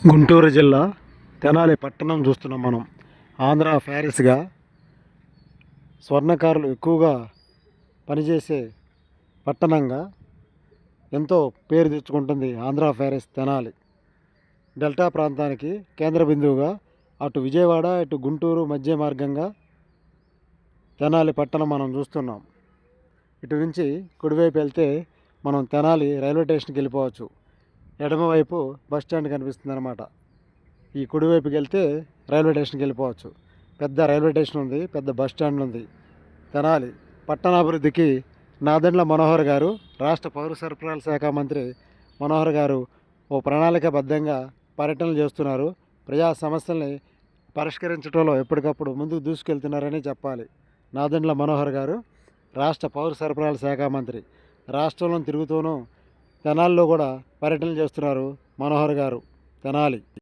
గుంటూరు జిల్లా తెనాలి పట్టణం చూస్తున్నాం మనం. ఆంధ్ర ప్యారిస్గా స్వర్ణకారులు ఎక్కువగా పనిచేసే పట్టణంగా ఎంతో పేరు తెచ్చుకుంటుంది ఆంధ్ర ప్యారిస్ తెనాలి. డెల్టా ప్రాంతానికి కేంద్ర బిందువుగా అటు విజయవాడ ఇటు గుంటూరు మధ్య మార్గంగా తెనాలి పట్టణం మనం చూస్తున్నాం. ఇటు నుంచి కుడివైపు వెళ్తే మనం తెనాలి రైల్వే స్టేషన్కి వెళ్ళిపోవచ్చు. ఎడమవైపు బస్ స్టాండ్ కనిపిస్తుంది అన్నమాట. ఈ కుడివైపుకి వెళ్తే రైల్వే స్టేషన్కి వెళ్ళిపోవచ్చు. పెద్ద రైల్వే స్టేషన్ ఉంది, పెద్ద బస్ స్టాండ్ ఉంది. తెనాలి పట్టణాభివృద్ధికి నాదెండ్ల మనోహర్ గారు, రాష్ట్ర పౌర సరఫరాల శాఖ మంత్రి మనోహర్ గారు ఓ ప్రణాళికాబద్ధంగా పర్యటనలు చేస్తున్నారు. ప్రజా సమస్యల్ని పరిష్కరించడంలో ఎప్పటికప్పుడు ముందుకు దూసుకెళ్తున్నారని చెప్పాలి. నాదెండ్ల మనోహర్ గారు రాష్ట్ర పౌర సరఫరాల శాఖ మంత్రి రాష్ట్రంలో తిరుగుతూనూ తెనాలిలో కూడా పర్యటనలు చేస్తున్నారు మనోహర్ గారు. తెనాలి